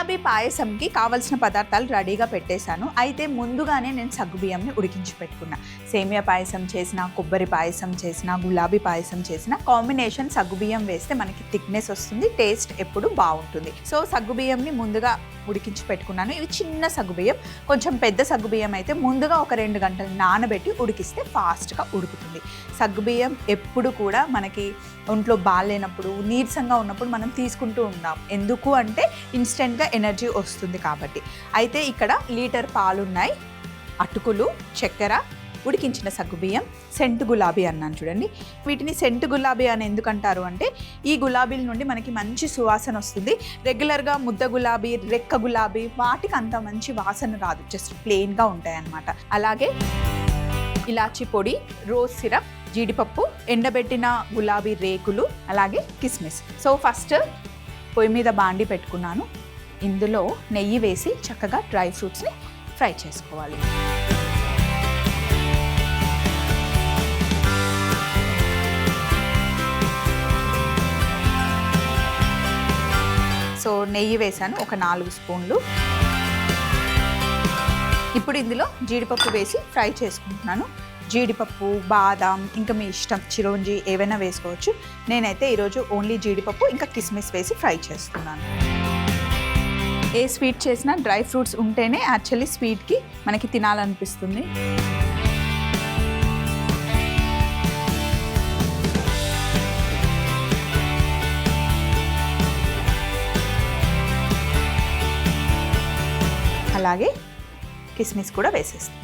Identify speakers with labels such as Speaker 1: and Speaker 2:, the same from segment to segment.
Speaker 1: గులాబీ పాయసంకి కావాల్సిన పదార్థాలు రెడీగా పెట్టేశాను. అయితే ముందుగానే నేను సగ్గుబియ్యంని ఉడికించి పెట్టుకున్నా. సేమియా పాయసం చేసిన, కొబ్బరి పాయసం చేసిన, గులాబీ పాయసం చేసిన కాంబినేషన్ సగ్గుబియ్యం వేస్తే మనకి థిక్నెస్ వస్తుంది, టేస్ట్ ఎప్పుడు బాగుంటుంది. సో సగ్గుబియ్యంని ముందుగా ఉడికించి పెట్టుకున్నాను. ఇవి చిన్న సగ్గుబియ్యం. కొంచెం పెద్ద సగ్గుబియ్యం అయితే ముందుగా ఒక 2 గంటలు నానబెట్టి ఉడికిస్తే ఫాస్ట్గా ఉడుకుతుంది. సగ్గుబియ్యం ఎప్పుడు కూడా మనకి ఒంట్లో బాగాలేనప్పుడు, నీరసంగా ఉన్నప్పుడు మనం తీసుకుంటూ ఉంటాం. ఎందుకు అంటే ఇన్స్టెంట్గా ఎనర్జీ వస్తుంది కాబట్టి. అయితే ఇక్కడ లీటర్ పాలున్నాయి, అటుకులు, చక్కెర, ఉడికించిన సగ్గుబియ్యం, సెంటు గులాబీ అన్నాను చూడండి. వీటిని సెంటు గులాబీ అని ఎందుకంటారు అంటే ఈ గులాబీల నుండి మనకి మంచి సువాసన వస్తుంది. రెగ్యులర్గా ముద్ద గులాబీ, రెక్క గులాబీ వాటికి అంత మంచి వాసన రాదు, జస్ట్ ప్లెయిన్గా ఉంటాయి అన్నమాట. అలాగే ఇలాచీ పొడి, రోజ్ సిరప్, జీడిపప్పు, ఎండబెట్టిన గులాబీ రేకులు, అలాగే కిస్మిస్. సో ఫస్ట్ పొయ్యి మీద బాండి పెట్టుకున్నాను. ఇందులో నెయ్యి వేసి చక్కగా డ్రై ఫ్రూట్స్ని ఫ్రై చేసుకోవాలి. సో నెయ్యి వేసాను, ఒక 4 స్పూన్లు. ఇప్పుడు ఇందులో జీడిపప్పు వేసి ఫ్రై చేసుకుంటున్నాను. జీడిపప్పు, బాదాం, ఇంకా మీ ఇష్టం చిరోంజి ఏవైనా వేసుకోవచ్చు. నేనైతే ఈరోజు ఓన్లీ జీడిపప్పు ఇంకా కిస్మిస్ వేసి ఫ్రై చేస్తున్నాను. ఏ స్వీట్ చేసినా డ్రై ఫ్రూట్స్ ఉంటేనే యాక్చువల్లీ స్వీట్కి మనకి తినాలనిపిస్తుంది. అలాగే కిస్మిస్ కూడా వేసేస్తాం.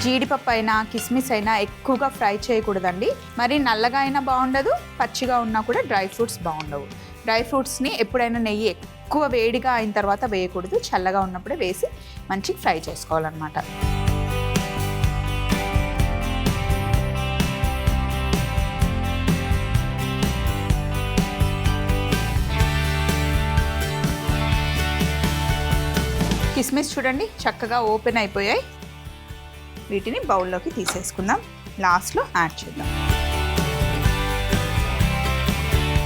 Speaker 1: జీడిపప్పు అయినా కిస్మిస్ అయినా ఎక్కువగా ఫ్రై చేయకూడదండి. మరి నల్లగా అయినా బాగుండదు, పచ్చిగా ఉన్నా కూడా డ్రై ఫ్రూట్స్ బాగుండవు. డ్రై ఫ్రూట్స్ని ఎప్పుడైనా నెయ్యి ఎక్కువ వేడిగా అయిన తర్వాత వేయకూడదు, చల్లగా ఉన్నప్పుడే వేసి మంచిగా ఫ్రై చేసుకోవాలన్నమాట. కిస్మిస్ చూడండి చక్కగా ఓపెన్ అయిపోయాయి. వీటిని బౌల్లోకి తీసేసుకుందాం. లాస్ట్లో యాడ్ చేద్దాం.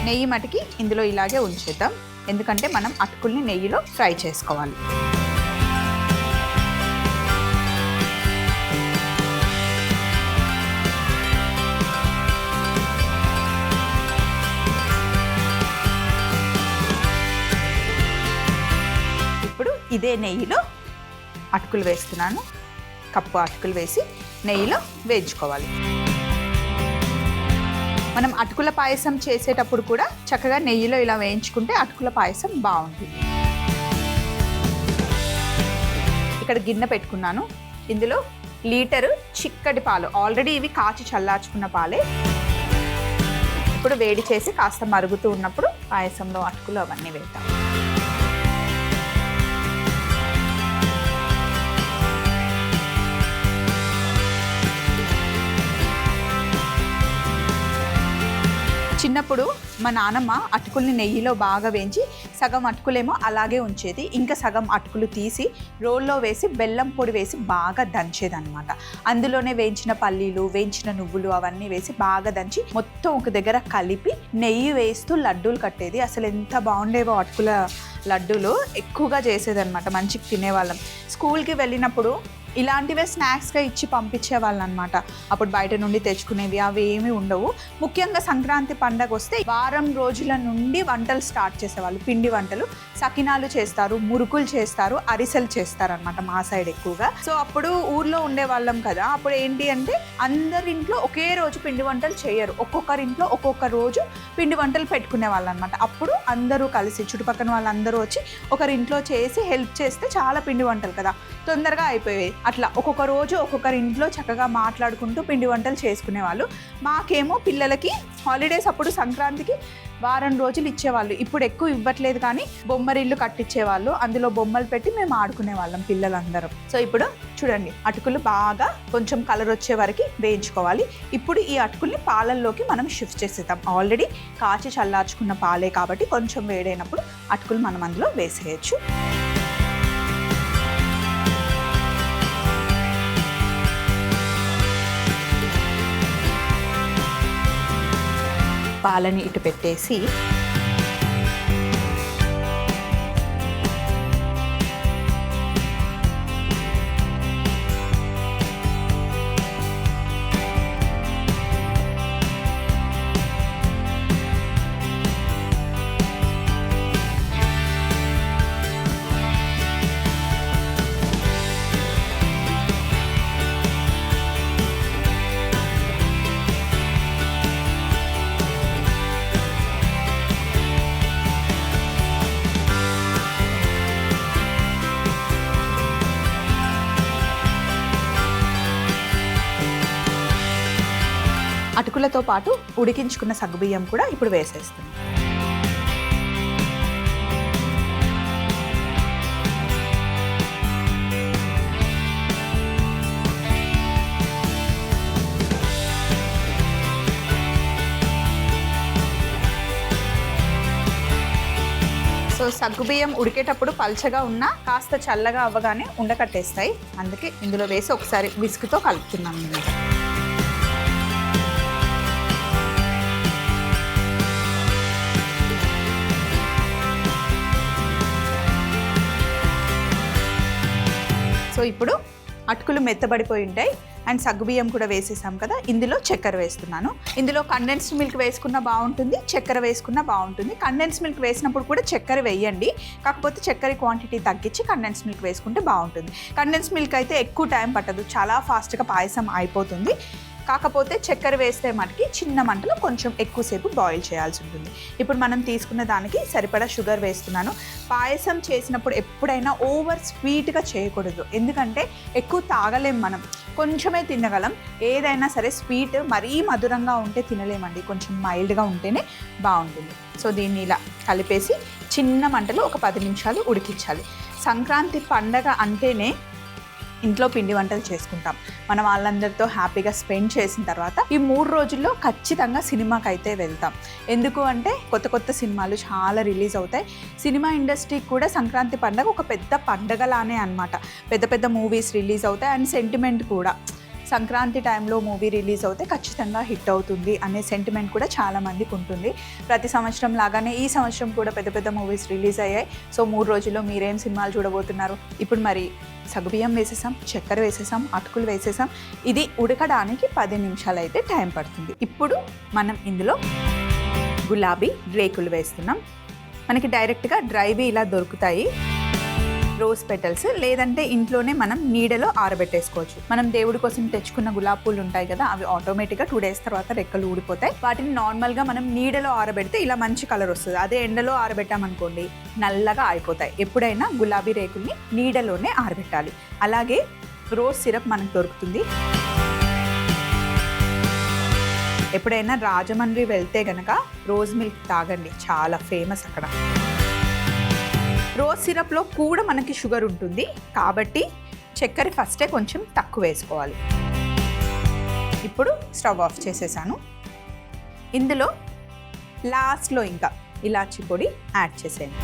Speaker 1: నెయ్యి మటుకి ఇందులో ఇలాగే ఉంచేద్దాం, ఎందుకంటే మనం అటుకుల్ని నెయ్యిలో ఫ్రై చేసుకోవాలి. ఇదే నెయ్యిలో అటుకులు వేస్తున్నాను. కప్పు అటుకులు వేసి నెయ్యిలో వేయించుకోవాలి. మనం అటుకుల పాయసం చేసేటప్పుడు కూడా చక్కగా నెయ్యిలో ఇలా వేయించుకుంటే అటుకుల పాయసం బాగుంటుంది. ఇక్కడ గిన్నె పెట్టుకున్నాను. ఇందులో లీటరు చిక్కటి పాలు, ఆల్రెడీ ఇవి కాచి చల్లార్చుకున్న పాలే. ఇప్పుడు వేడి చేసి కాస్త మరుగుతూ ఉన్నప్పుడు పాయసంలో అటుకులు అవన్నీ వేద్దాం. చిన్నప్పుడు మా నాన్నమ్మ అటుకుల్ని నెయ్యిలో బాగా వేయించి సగం అటుకులేమో అలాగే ఉంచేది, ఇంకా సగం అటుకులు తీసి రోల్లో వేసి బెల్లం పొడి వేసి బాగా దంచేదన్నమాట. అందులోనే వేయించిన పల్లీలు, వేయించిన నువ్వులు అవన్నీ వేసి బాగా దంచి మొత్తం ఒక దగ్గర కలిపి నెయ్యి వేస్తూ లడ్డూలు కట్టేది. అసలు ఎంత బాగుండేవో అటుకుల లడ్డూలు. ఎక్కువగా చేసేదన్నమాట, మంచిగా తినేవాళ్ళం. స్కూల్కి వెళ్ళినప్పుడు ఇలాంటివే స్నాక్స్గా ఇచ్చి పంపించేవాళ్ళు అనమాట. అప్పుడు బయట నుండి తెచ్చుకునేవి అవి ఏమీ ఉండవు. ముఖ్యంగా సంక్రాంతి పండగ వస్తే వారం రోజుల నుండి వంటలు స్టార్ట్ చేసేవాళ్ళు. పిండి వంటలు, సకినాలు చేస్తారు, మురుకులు చేస్తారు, అరిసెలు చేస్తారు అనమాట మా సైడ్ ఎక్కువగా. సో అప్పుడు ఊర్లో ఉండే వాళ్ళం కదా, అప్పుడు ఏంటి అంటే అందరింట్లో ఒకే రోజు పిండి వంటలు చేయరు, ఒక్కొక్కరింట్లో ఒక్కొక్క రోజు పిండి వంటలు పెట్టుకునే వాళ్ళు అనమాట. అప్పుడు అందరూ కలిసి చుట్టుపక్కల వాళ్ళందరూ వచ్చి ఒకరింట్లో చేసి హెల్ప్ చేస్తే చాలా పిండి వంటలు కదా తొందరగా అయిపోయాయి. అట్లా ఒక్కొక్క రోజు ఒక్కొక్కరి ఇంట్లో చక్కగా మాట్లాడుకుంటూ పిండి వంటలు చేసుకునేవాళ్ళు. మాకేమో పిల్లలకి హాలిడేస్ అప్పుడు సంక్రాంతికి వారం రోజులు ఇచ్చేవాళ్ళు. ఇప్పుడు ఎక్కువ ఇవ్వట్లేదు కానీ బొమ్మరిల్లు కట్టించేవాళ్ళు, అందులో బొమ్మలు పెట్టి మేము ఆడుకునే వాళ్ళం పిల్లలందరం. సో ఇప్పుడు చూడండి అటుకులు బాగా కొంచెం కలర్ వచ్చే వరకు వేయించుకోవాలి. ఇప్పుడు ఈ అటుకుల్ని పాలల్లోకి మనం షిఫ్ట్ చేసేద్దాం. ఆల్రెడీ కాచి చల్లార్చుకున్న పాలే కాబట్టి కొంచెం వేడైనప్పుడు అటుకులు మనం అందులో వేసేయచ్చు. పాలని ఇటు పెట్టేసి అటుకులతో పాటు ఉడికించుకున్న సగ్గుబియ్యం కూడా ఇప్పుడు వేసేస్తున్నాం. సో సగ్గుబియ్యం ఉడికేటప్పుడు పల్చగా ఉన్నా కాస్త చల్లగా అవ్వగానే ఉండకట్టేస్తాయి. అందుకే ఇందులో వేసి ఒకసారి విస్క్తో కలుపుతున్నాం. సో ఇప్పుడు అటుకులు మెత్తబడిపోయి ఉంటాయి అండ్ సగ్గుబియ్యం కూడా వేసేసాం కదా. ఇందులో చక్కెర వేస్తున్నాను. ఇందులో కండెన్స్డ్ మిల్క్ వేసుకున్నా బాగుంటుంది, చక్కెర వేసుకున్నా బాగుంటుంది. కండెన్స్డ్ మిల్క్ వేసినప్పుడు కూడా చక్కెర వేయండి, కాకపోతే చక్కెర క్వాంటిటీ తగ్గించి కండెన్స్డ్ మిల్క్ వేసుకుంటే బాగుంటుంది. కండెన్స్డ్ మిల్క్ అయితే ఎక్కువ టైం పట్టదు, చాలా ఫాస్ట్గా పాయసం అయిపోతుంది. కాకపోతే చక్కెర వేస్తే మటుకి చిన్న మంటలో కొంచెం ఎక్కువసేపు బాయిల్ చేయాల్సి ఉంటుంది. ఇప్పుడు మనం తీసుకున్న దానికి సరిపడా షుగర్ వేస్తున్నాను. పాయసం చేసినప్పుడు ఎప్పుడైనా ఓవర్ స్వీట్గా చేయకూడదు, ఎందుకంటే ఎక్కువ తాగలేం, మనం కొంచెమే తినగలం. ఏదైనా సరే స్వీట్ మరీ మధురంగా ఉంటే తినలేమండి, కొంచెం మైల్డ్గా ఉంటేనే బాగుంటుంది. సో దీన్ని ఇలా కలిపేసి చిన్న మంటలో ఒక 10 నిమిషాలు ఉడికించాలి. సంక్రాంతి పండగ అంటేనే ఇంట్లో పిండి వంటలు చేసుకుంటాం. మనం వాళ్ళందరితో హ్యాపీగా స్పెండ్ చేసిన తర్వాత ఈ 3 రోజుల్లో ఖచ్చితంగా సినిమాకి అయితే వెళ్తాం. ఎందుకు అంటే కొత్త కొత్త సినిమాలు చాలా రిలీజ్ అవుతాయి. సినిమా ఇండస్ట్రీకి కూడా సంక్రాంతి పండగ ఒక పెద్ద పండగలానే అన్నమాట. పెద్ద పెద్ద మూవీస్ రిలీజ్ అవుతాయి అండ్ సెంటిమెంట్ కూడా, సంక్రాంతి టైంలో మూవీ రిలీజ్ అవుతే ఖచ్చితంగా హిట్ అవుతుంది అనే సెంటిమెంట్ కూడా చాలా మందికి ఉంటుంది. ప్రతి సంవత్సరం లాగానే ఈ సంవత్సరం కూడా పెద్ద పెద్ద మూవీస్ రిలీజ్ అయ్యాయి. సో 3 రోజుల్లో మీరేం సినిమాలు చూడబోతున్నారు? ఇప్పుడు మరి సగ్గుబియ్యం వేసేసాం, చక్కెర వేసేసాం, అటుకులు వేసేసాం. ఇది ఉడకడానికి 10 నిమిషాలు అయితే టైం పడుతుంది. ఇప్పుడు మనం ఇందులో గులాబీ రేకులు వేస్తున్నాం. మనకి డైరెక్ట్గా డ్రైవి ఇలా దొరుకుతాయి, రోజ్ పెటల్స్, లేదంటే ఇంట్లోనే మనం నీడలో ఆరబెట్టేసుకోవచ్చు. మనం దేవుడి కోసం తెచ్చుకున్న గులాబీ పూలు ఉంటాయి కదా, అవి ఆటోమేటిక్గా 2 days తర్వాత రెక్కలు ఊడిపోతాయి. వాటిని నార్మల్గా మనం నీడలో ఆరబెడితే ఇలా మంచి కలర్ వస్తుంది. అదే ఎండలో ఆరబెట్టామనుకోండి నల్లగా అయిపోతాయి. ఎప్పుడైనా గులాబీ రేకుల్ని నీడలోనే ఆరబెట్టాలి. అలాగే రోజ్ సిరప్ మనకు దొరుకుతుంది. ఎప్పుడైనా రాజమండ్రి వెళ్తే గనక రోజ్ మిల్క్ తాగండి, చాలా ఫేమస్ అక్కడ. రోజ్ సిరప్లో కూడా మనకి షుగర్ ఉంటుంది కాబట్టి చక్కెర ఫస్టే కొంచెం తక్కువ వేసుకోవాలి. ఇప్పుడు స్టవ్ ఆఫ్ చేసేసాను. ఇందులో లాస్ట్లో ఇంకా ఇలాచి పొడి యాడ్ చేసేయండి.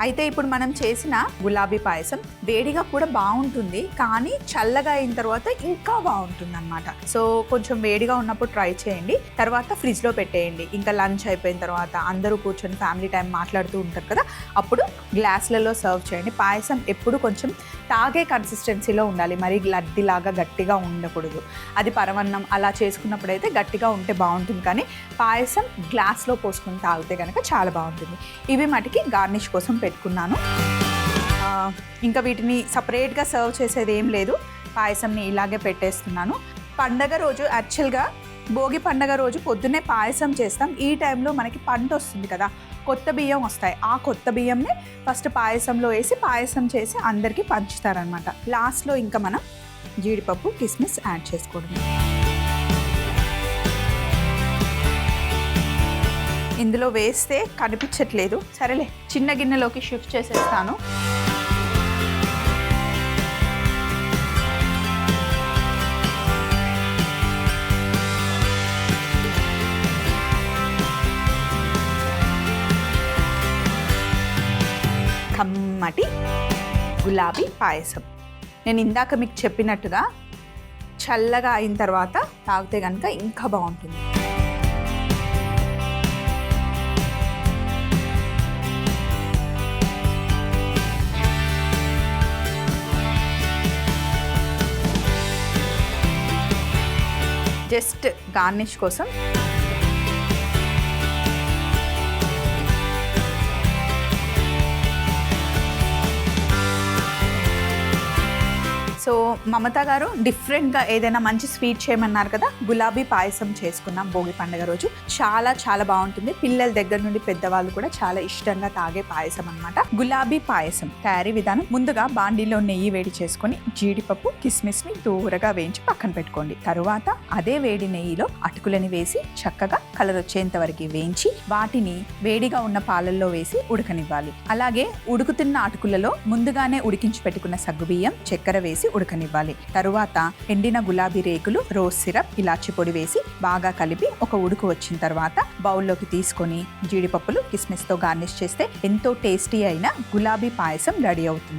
Speaker 1: అయితే ఇప్పుడు మనం చేసిన గులాబీ పాయసం వేడిగా కూడా బాగుంటుంది, కానీ చల్లగా అయిన తర్వాత ఇంకా బాగుంటుంది అన్నమాట. సో కొంచెం వేడిగా ఉన్నప్పుడు ట్రై చేయండి, తర్వాత ఫ్రిడ్జ్లో పెట్టేయండి. ఇంకా లంచ్ అయిపోయిన తర్వాత అందరూ కూర్చొని ఫ్యామిలీ టైం మాట్లాడుతూ ఉంటారు కదా, అప్పుడు గ్లాసులలో సర్వ్ చేయండి. పాయసం ఎప్పుడు కొంచెం తాగే కన్సిస్టెన్సీలో ఉండాలి, మరి లడ్డిలాగా గట్టిగా ఉండకూడదు. అది పరవన్నం అలా చేసుకున్నప్పుడు అయితే గట్టిగా ఉంటే బాగుంటుంది, కానీ పాయసం గ్లాస్లో పోసుకొని తాగితే కనుక చాలా బాగుంటుంది. ఇవి మటుకి గార్నిష్ కోసం పెట్టుకున్నాను. ఇంకా వీటిని సపరేట్గా సర్వ్ చేసేది ఏం లేదు, పాయసంని ఇలాగే పెట్టేస్తున్నాను. పండగ రోజు యాక్చువల్గా భోగి పండగ రోజు పొద్దున్నే పాయసం చేస్తాం. ఈ టైంలో మనకి పంట వస్తుంది కదా, కొత్త బియ్యం వస్తాయి. ఆ కొత్త బియ్యంని ఫస్ట్ పాయసంలో వేసి పాయసం చేసి అందరికీ పంచుతారనమాట. లాస్ట్లో ఇంకా మనం జీడిపప్పు కిస్మిస్ యాడ్ చేసుకోవడం. ఇందులో వేస్తే కనిపించట్లేదు, సరేలే చిన్న గిన్నెలోకి షిఫ్ట్ చేసేస్తాను. కమ్మటి గులాబీ పాయసం. నేను ఇందాక మీకు చెప్పినట్టుగా చల్లగా అయిన తర్వాత తాగితే కనుక ఇంకా బాగుంటుంది. జస్ట్ గార్నిష్ కోసం సో మమత గారు డిఫరెంట్గా ఏదైనా మంచి స్వీట్ చేయమన్నారు కదా, గులాబీ పాయసం చేసుకున్నాం భోగి పండుగ రోజు. చాలా చాలా బాగుంటుంది. పిల్లల దగ్గర నుండి పెద్దవాళ్ళు కూడా చాలా ఇష్టంగా తాగే పాయసం అన్నమాట. గులాబీ పాయసం తయారీ విధానం: ముందుగా బాండీలో నెయ్యి వేడి చేసుకొని జీడిపప్పు కిస్మిస్ని దూరగా వేయించి పక్కన పెట్టుకోండి. తరువాత అదే వేడి నెయ్యిలో అటుకులని వేసి చక్కగా కలర్ వచ్చేంత వరకు వేయించి వాటిని వేడిగా ఉన్న పాలల్లో వేసి ఉడకనివ్వాలి. అలాగే ఉడుకుతున్న అటుకులలో ముందుగానే ఉడికించి పెట్టుకున్న సగ్గుబియ్యం, చక్కెర వేసి ఉడకనివ్వాలి. తరువాత ఎండిన గులాబీ రేకులు, రోజ్ సిరప్, ఇలాచి పొడి వేసి బాగా కలిపి ఒక ఉడుకు వచ్చిన తర్వాత బౌల్లోకి తీసుకొని జీడిపప్పులు కిస్మిస్తో గార్నిష్ చేస్తే ఎంతో టేస్టీ అయిన గులాబీ పాయసం రెడీ అవుతుంది.